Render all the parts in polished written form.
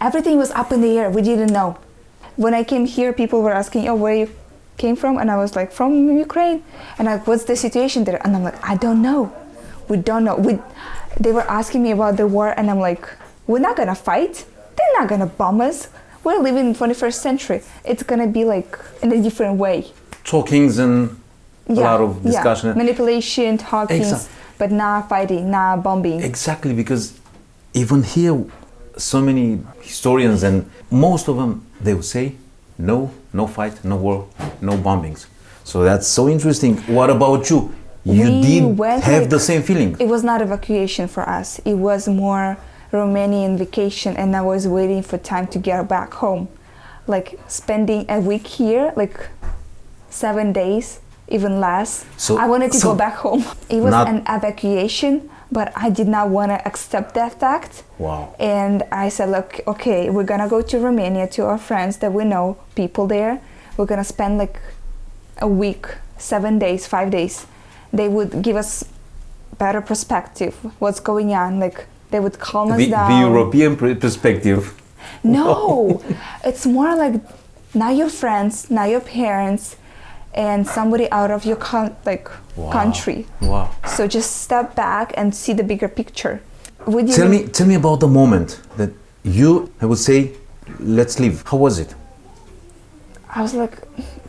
everything was up in the air. We didn't know. When I came here, people were asking, oh, where you came from? And I was like, from Ukraine. And like, what's the situation there? And I'm like, I don't know. We don't know. They were asking me about the war, and I'm like, we're not gonna fight. They're not gonna bomb us. We're living in the 21st century. It's gonna be like in a different way. Talkings and a lot of discussion. Yeah. Manipulation, talkings, but not fighting, not bombing. Exactly, because even here, so many historians, and most of them, they will say, no fight, no war, no bombings. So that's so interesting. What about you? You did have the same feeling. It was not evacuation for us. It was more Romanian vacation, and I was waiting for time to get back home. Like spending a week here, like 7 days, even less. So I wanted to go back home. It was an evacuation, but I did not want to accept that fact. Wow. And I said, look, okay, we're gonna go to Romania to our friends that we know, people there. We're gonna spend like a week, 7 days, 5 days. They would give us better perspective, what's going on. Like they would calm us down. The European perspective. No, it's more like now your friends, now your parents, and somebody out of your country. Wow. So just step back and see the bigger picture. Tell me about the moment that I would say, let's leave. How was it? I was like,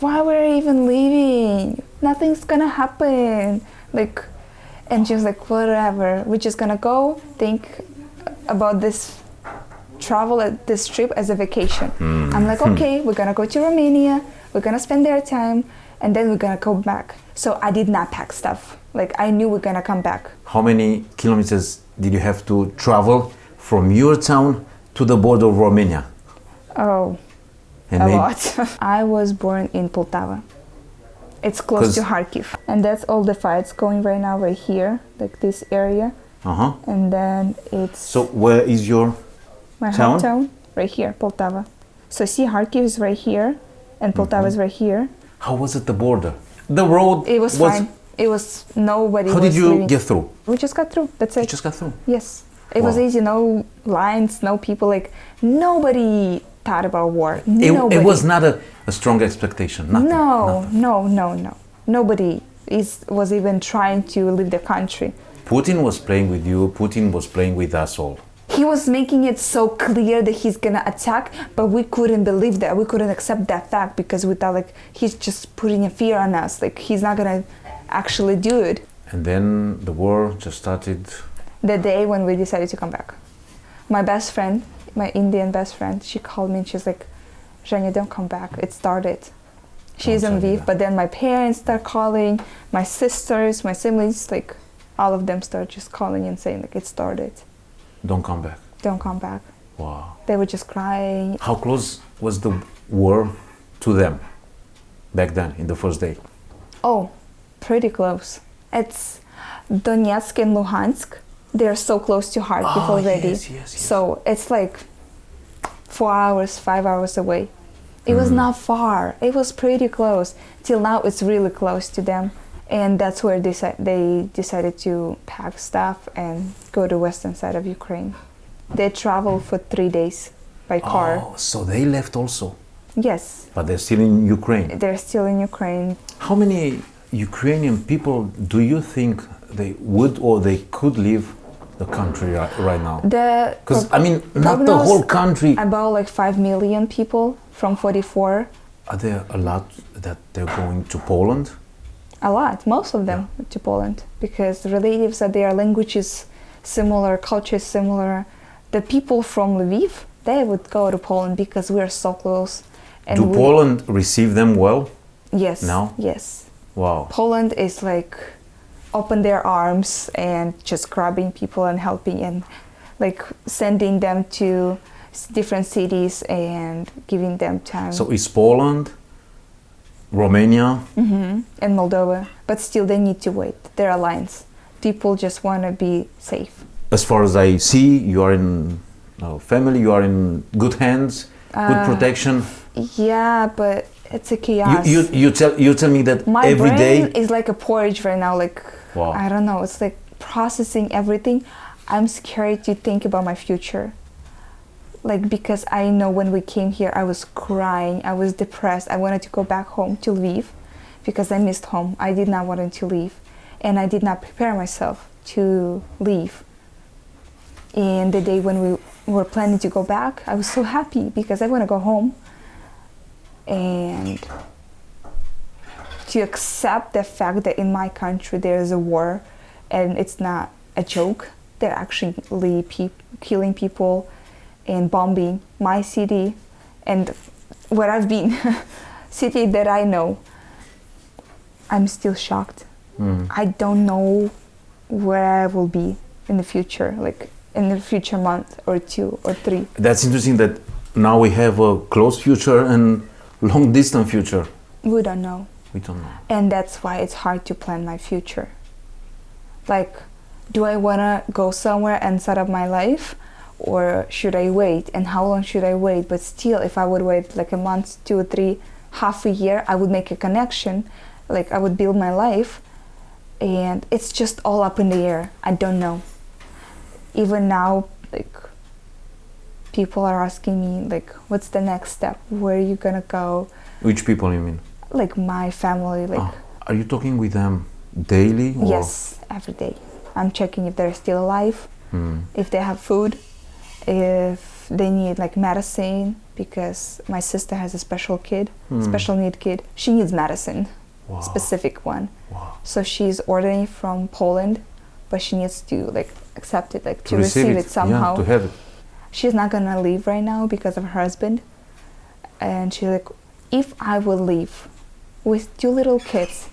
why we're even leaving? Nothing's gonna happen. And she was like, whatever. We're just gonna go think about this this trip as a vacation. I'm like, okay, we're gonna go to Romania. We're gonna spend their time. And then we're gonna go back. So I did not pack stuff. Like I knew we're gonna come back. How many kilometers did you have to travel from your town to the border of Romania? Oh, a lot. I was born in Poltava. It's close to Kharkiv. And that's all the fights going right now, right here, like this area. And then it's... So where is your my hometown? Right here, Poltava. So see, Kharkiv is right here, and Poltava is right here. How was it the border? The road It was fine. It was nobody. How did you get through? We just got through. That's it. You just got through? Yes. It was easy. No lines, no people. Like nobody thought about war. It was not a strong expectation. Nothing. No. Nobody was even trying to leave the country. Putin was playing with you. Putin was playing with us all. He was making it so clear that he's gonna attack, but we couldn't believe that. We couldn't accept that fact because we thought like he's just putting a fear on us. Like he's not gonna actually do it. And then the war just started. The day when we decided to come back. My best friend, my Indian best friend, she called me and she's like, Zhenya, don't come back. It started. She's in Lviv, but then my parents start calling, my sisters, my siblings, like all of them start just calling and saying like it started. Don't come back. Don't come back. Wow. They were just crying. How close was the war to them back then, in the first day? Oh, pretty close. It's Donetsk and Luhansk. They're so close to Kharkiv already. Yes. So it's like 4 hours, 5 hours away. It was not far. It was pretty close. Till now, it's really close to them. And that's where they decided to pack stuff and go to western side of Ukraine. They traveled for 3 days by car. Oh, so they left also? Yes. But they're still in Ukraine? They're still in Ukraine. How many Ukrainian people do you think they would or they could leave the country right now? Because, I mean, not the whole country. About like 5 million people from 44. Are there a lot that they're going to Poland? A lot, most of them to Poland, because relatives are there, language is similar, culture is similar. The people from Lviv, they would go to Poland because we're so close. And do Poland receive them well? Yes. Now? Yes. Wow. Poland is like open their arms and just grabbing people and helping and like sending them to different cities and giving them time. So is Poland, Romania, and Moldova, but still they need to wait. There are lines. People just want to be safe. As far as I see, you are in family, you are in good hands, good protection. Yeah, but it's a chaos. You tell me that my every day is like a porridge right now. Like wow. I don't know. It's like processing everything. I'm scared to think about my future. Like, because I know when we came here, I was crying, I was depressed. I wanted to go back home to Lviv because I missed home. I did not want to leave, and I did not prepare myself to leave. And the day when we were planning to go back, I was so happy because I want to go home and to accept the fact that in my country there is a war and it's not a joke. They're actually killing people and bombing my city and where I've been, city that I know. I'm still shocked. I don't know where I will be in the future, like in the future month or 2 or 3. That's interesting that now we have a close future and long distance future. We don't know. We don't know. And that's why it's hard to plan my future. Like, do I want to go somewhere and set up my life? Or should I wait? And how long should I wait? But still, if I would wait like a month, 2 or 3, half a year, I would make a connection. Like, I would build my life. And it's just all up in the air. I don't know. Even now, like, people are asking me, like, what's the next step? Where are you gonna go? Which people you mean? Like my family, like. Are you talking with them daily? Or? Yes, every day. I'm checking if they're still alive, if they have food, if they need like medicine, because my sister has a special need kid. She needs medicine, specific one. So she's ordering from Poland, but she needs to like accept it, like to receive it somehow. Yeah, to have it. She's not gonna leave right now because of her husband. And she's like, if I will leave with 2 little kids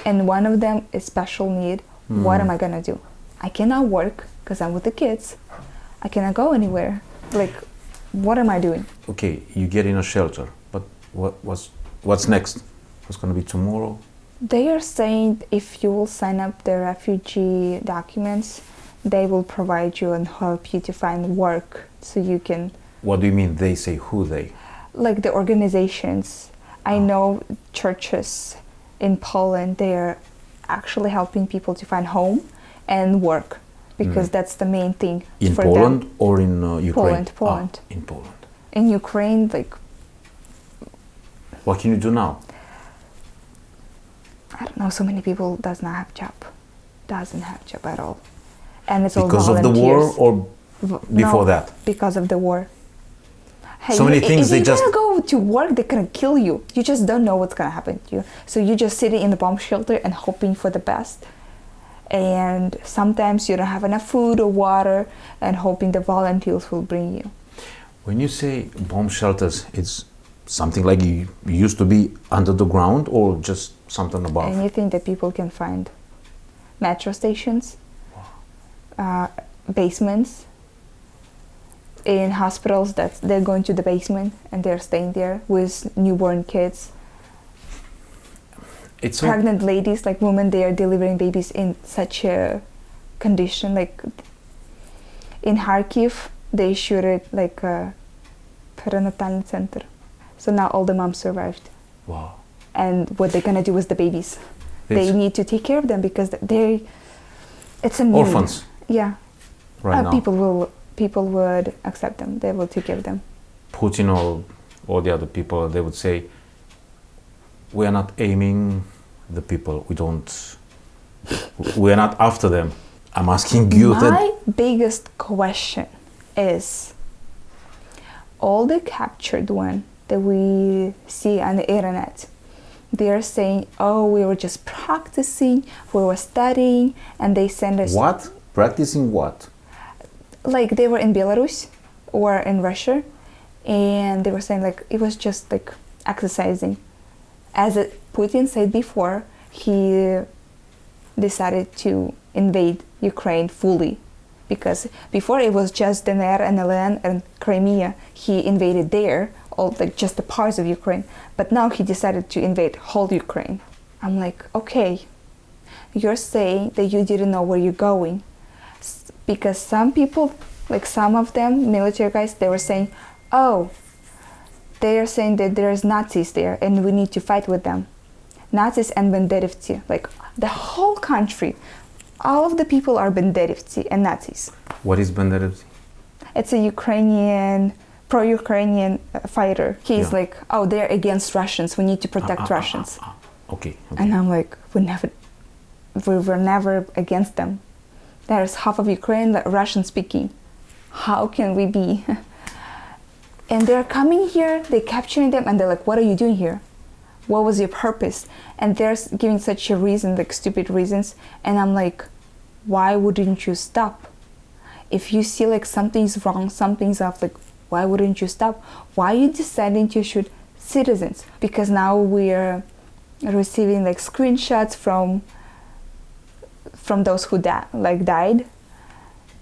and one of them is special need, what am I gonna do? I cannot work because I'm with the kids. I cannot go anywhere. Like, what am I doing? Okay, you get in a shelter, but what's next? What's gonna be tomorrow? They are saying if you will sign up the refugee documents, they will provide you and help you to find work so you can. What do you mean they say? Who they? Like the organizations. I know churches in Poland, they are actually helping people to find home and work because that's the main thing in for Poland them. Or in Ukraine? Poland. In Poland. In Ukraine, like. What can you do now? I don't know. So many people doesn't have job at all, and it's all because of the war or before that? Because of the war. Hey, so many things if you're gonna go to work, they're gonna kill you. You just don't know what's gonna happen to you. So you just sitting in the bomb shelter and hoping for the best. And sometimes you don't have enough food or water and hoping the volunteers will bring you. When you say bomb shelters, it's something like you used to be under the ground or just something above? Anything that people can find. Metro stations, basements. In hospitals, they're going to the basement and they're staying there with newborn kids. It's pregnant ladies, like women, they are delivering babies in such a condition. Like in Kharkiv, they shoot it like a perinatal center. So now all the moms survived. Wow. And what they're gonna do with the babies? They need to take care of them because it's a need. Orphans. Yeah. Right now. People would accept them. They will take care of them. Putin or all the other people, they would say, we are not aiming the people. We are not after them. I'm asking you My biggest question is, all the captured one that we see on the internet, they are saying, oh, we were just practicing, we were studying, and they send us... What? Practicing what? Like they were in Belarus or in Russia, and they were saying like it was just like exercising. As Putin said before, he decided to invade Ukraine fully, because before it was just DNR and LN and Crimea. He invaded there, all like just the parts of Ukraine. But now he decided to invade whole Ukraine. I'm like, okay, you're saying that you didn't know where you're going. Because some people, like some of them, military guys, they were saying, oh, they are saying that there's Nazis there and we need to fight with them. Nazis and banderivci, like the whole country, all of the people are banderivci and Nazis. What is banderivci? It's a Ukrainian, pro-Ukrainian fighter. He's Yeah. like, oh, they're against Russians. We need to protect Russians. Okay. And I'm like, we were never against them. There's half of Ukraine that Russian speaking. How can we be? And they're coming here, they're capturing them, and they're like, what are you doing here? What was your purpose? And they're giving such a reason, like stupid reasons. And I'm like, why wouldn't you stop? If you see like something's wrong, something's off, like, why wouldn't you stop? Why are you deciding to shoot citizens? Because now we're receiving like screenshots from those who died,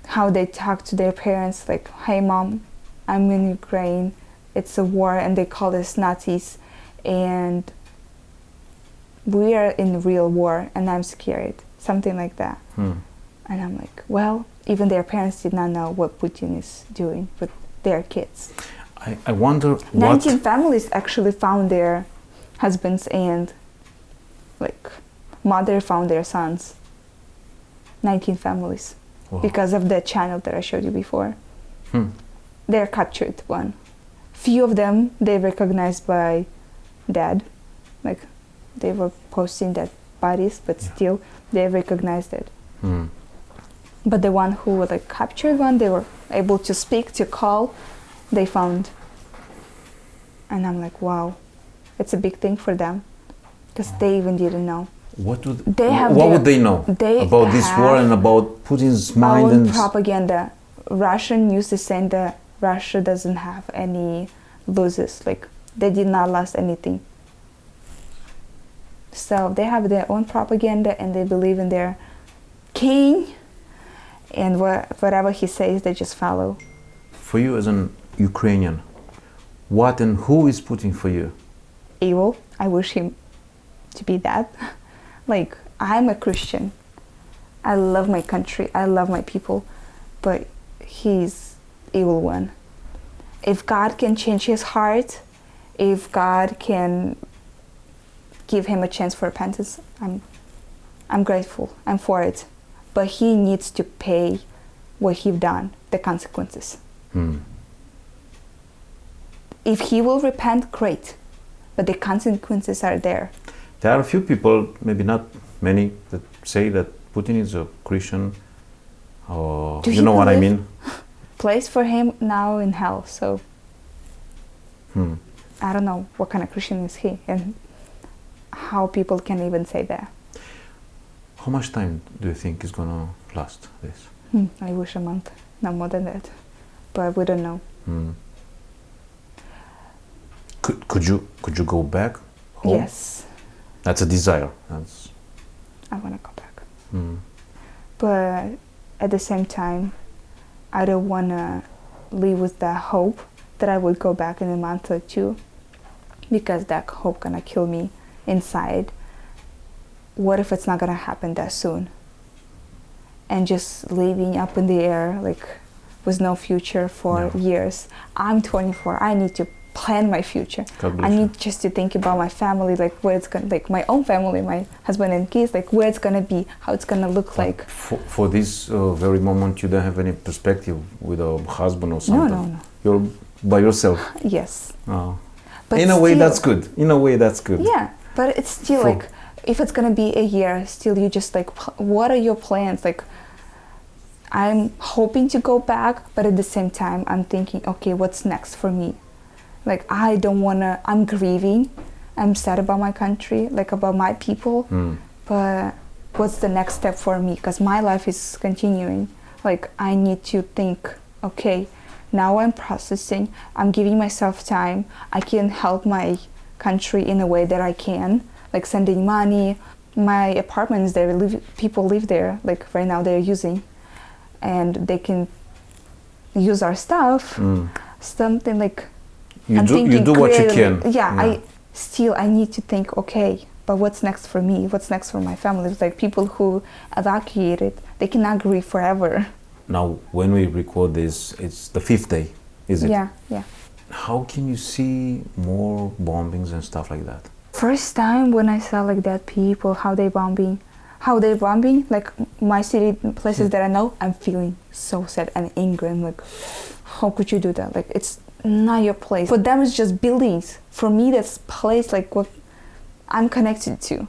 how they talk to their parents, like, hey mom, I'm in Ukraine, it's a war, and they call us Nazis, and we are in real war, and I'm scared, something like that. And I'm like, well, even their parents did not know what Putin is doing with their kids. I wonder 19 families actually found their husbands, and like mother found their sons. 19 families. Wow. Because of the channel that I showed you before. They're captured one. Few of them they recognized by dead, like they were posting dead bodies, but still they recognized it. But the one who was like captured one, they were able to speak, to call, they found. And I'm like, wow, it's a big thing for them, because they even didn't know. What would they know about this war and about Putin's mind and propaganda? Russian news is saying that Russia doesn't have any losses, like they did not lose anything. So they have their own propaganda, and they believe in their king, and whatever he says, they just follow. For you as an Ukrainian, what and who is Putin for you? Evil. I wish him to be that. Like, I'm a Christian. I love my country. I love my people. But he's evil one. If God can change his heart, if God can give him a chance for repentance, I'm grateful. I'm for it. But he needs to pay what he's done, the consequences. If he will repent, great. But the consequences are there. There are a few people, maybe not many, that say that Putin is a Christian, or you know what I mean? Place for him now in hell, so I don't know what kind of Christian is he, and how people can even say that. How much time do you think is gonna last this? I wish a month, not more than that, but we don't know. Could you go back home? Yes. That's a desire. I want to go back. But at the same time, I don't want to live with that hope that I would go back in a month or two, because that hope gonna kill me inside. What if it's not gonna happen that soon? And just living up in the air, like with no future for years. I'm 24. I need to plan my future. I need just to think about my family, like where it's gonna, like my own family, my husband and kids, like where it's gonna be, how it's gonna look like. For this very moment, you don't have any perspective with a husband or something. No. You're by yourself. Yes. But in a way, that's good. In a way, that's good. Yeah, but it's still like, if it's gonna be a year, still you just like, what are your plans? Like, I'm hoping to go back, but at the same time, I'm thinking, okay, what's next for me? Like, I don't wanna, I'm grieving, I'm sad about my country, like about my people, but what's the next step for me? Because my life is continuing. Like, I need to think, okay, now I'm processing, I'm giving myself time, I can help my country in a way that I can, like sending money. My apartment is there, people live there, like right now they're using, and they can use our stuff, something like, you do what you can. Yeah, I need to think, okay, but what's next for me? What's next for my family? It's like people who evacuated, they cannot grieve forever. Now, when we record this, it's the 5th day, is it? Yeah. How can you see more bombings and stuff like that? First time when I saw like that people, how they're bombing, like my city, places that I know, I'm feeling so sad and angry. I'm like, how could you do that? Like, it's not your place. For them, it's just buildings. For me, that's place like what I'm connected to.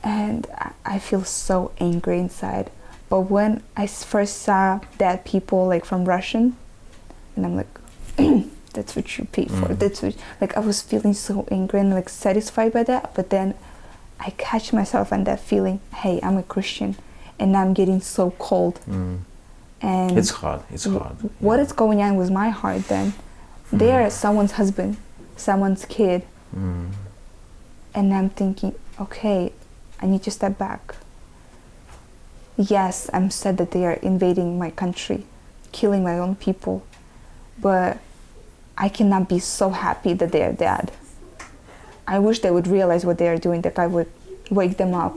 And I feel so angry inside. But when I first saw dead people like from Russian, and I'm like, that's what you pay for. That's what, like, I was feeling so angry and like satisfied by that. But then I catch myself on that feeling, hey, I'm a Christian and I'm getting so cold. And it's hard. What is going on with my heart then? They are someone's husband, someone's kid. And I'm thinking, okay, I need to step back. Yes, I'm sad that they are invading my country, killing my own people, but I cannot be so happy that they are dead. I wish they would realize what they are doing, that I would wake them up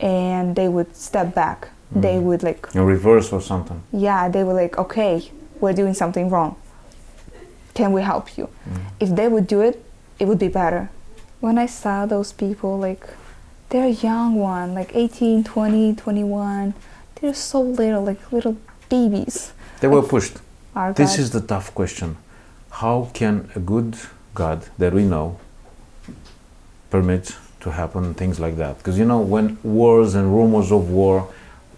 and they would step back. They would like... In reverse or something. Yeah, they were like, okay, we're doing something wrong. Can we help you? If they would do it, it would be better. When I saw those people, like, they're young one, like 18, 20, 21. They're so little, like little babies. They were pushed. This God. is the tough question. How can a good God that we know permit to happen things like that? Because, you know, when wars and rumors of war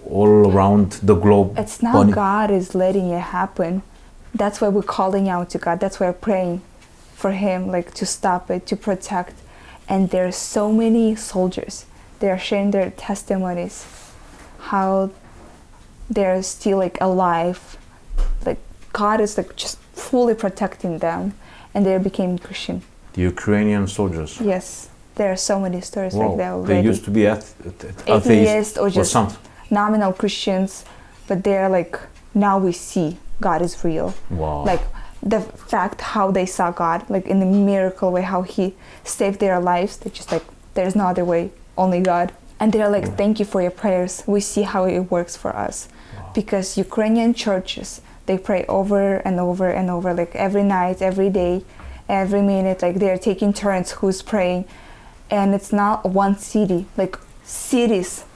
all around the globe... It's not God is letting it happen. That's why we're calling out to God. That's why we're praying for Him, like, to stop it, to protect. And there are so many soldiers. They are sharing their testimonies, how they're still like alive. Like, God is like just fully protecting them, and they became Christian. The Ukrainian soldiers. Yes, there are so many stories like that already. They used to be atheists or just something. Nominal Christians, but they're like, now we see God is real. Wow. Like, the fact how they saw God, like in a miracle way, how He saved their lives. They're just like, there's no other way, only God. And they're like, thank you for your prayers. We see how it works for us. Wow. Because Ukrainian churches, they pray over and over and over, like every night, every day, every minute, like they're taking turns who's praying. And it's not one city, like cities.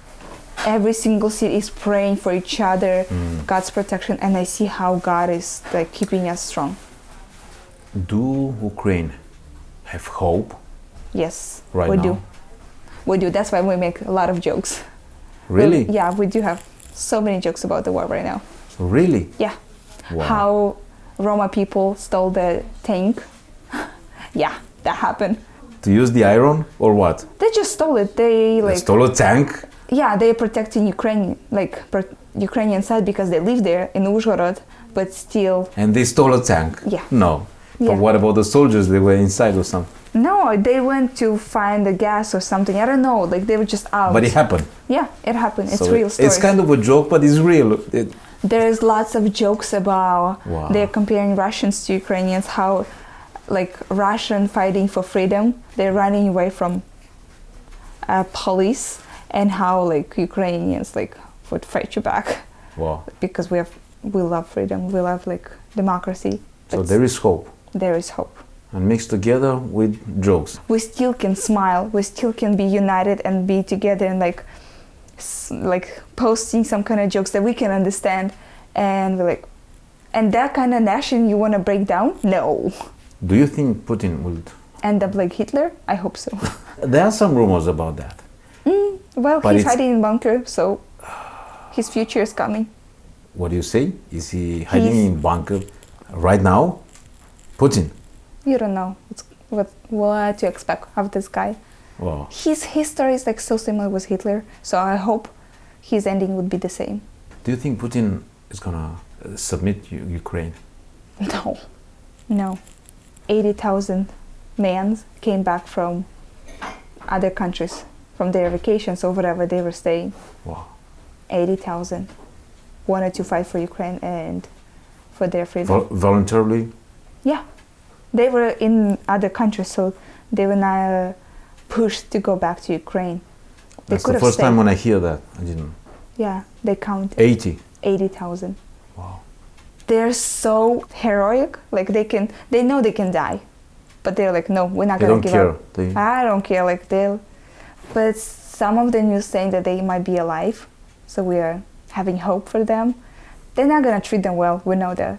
Every single city is praying for each other, God's protection, and I see how God is like keeping us strong. Do Ukraine have hope? Yes, right we now? do. We do. That's why we make a lot of jokes. Really? Yeah, we do have so many jokes about the war right now. Really? Yeah. Wow. How Roma people stole the tank. Yeah, that happened. To use the iron or what? They just stole it. They like stole a tank? Yeah, they're protecting Ukraine, like Ukrainian side, because they live there in Uzhhorod, but still. And they stole a tank? Yeah. No. Yeah. But what about the soldiers? They were inside or something? No, they went to find the gas or something. I don't know. Like, they were just out. But it happened? Yeah, it happened. It's so real story. It's kind of a joke, but it's real. There's lots of jokes about Wow. they're comparing Russians to Ukrainians, how like Russian fighting for freedom, they're running away from police, and how like Ukrainians like would fight you back. Wow. Because we love freedom, we love like democracy. So there is hope. There is hope. And mixed together with jokes. We still can smile, we still can be united and be together and like posting some kind of jokes that we can understand, and we're like, and that kind of nation you want to break down? No. Do you think Putin will end up like Hitler? I hope so. There are some rumors about that. Well, but he's hiding in bunker, so his future is coming. What do you say? Is he hiding in bunker right now? Putin? You don't know what to expect of this guy. Wow. His history is like so similar with Hitler, so I hope his ending would be the same. Do you think Putin is gonna submit Ukraine? No. 80,000 men came back from other countries, from their vacations or whatever they were staying. Wow. 80,000 wanted to fight for Ukraine and for their freedom. Voluntarily? Yeah. They were in other countries, so they were not pushed to go back to Ukraine. That's the first time when I hear that. I didn't. Yeah, they count 80,000. Wow. They're so heroic. Like they know they can die, but they're like, no, we're not gonna give up. I don't care. Like but some of the news saying that they might be alive, so we are having hope for them. They're not gonna treat them well. We know that.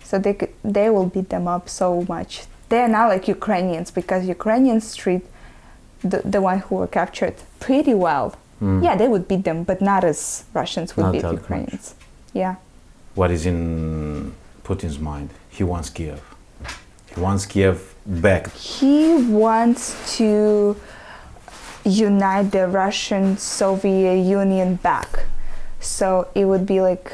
So they will beat them up so much. They're not like Ukrainians, because Ukrainians treat the one who were captured pretty well. Yeah, they would beat them, but not as Russians would beat Ukrainians. Yeah. What is in Putin's mind? He wants Kiev. He wants Kiev back. He wants to unite the Russian Soviet Union back. So it would be like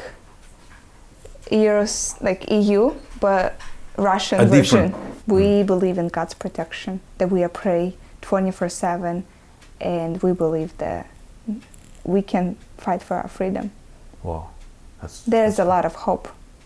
like EU, but Russian version. We believe in God's protection, that we are pray 24/7, and we believe that we can fight for our freedom. Wow. There's a lot of hope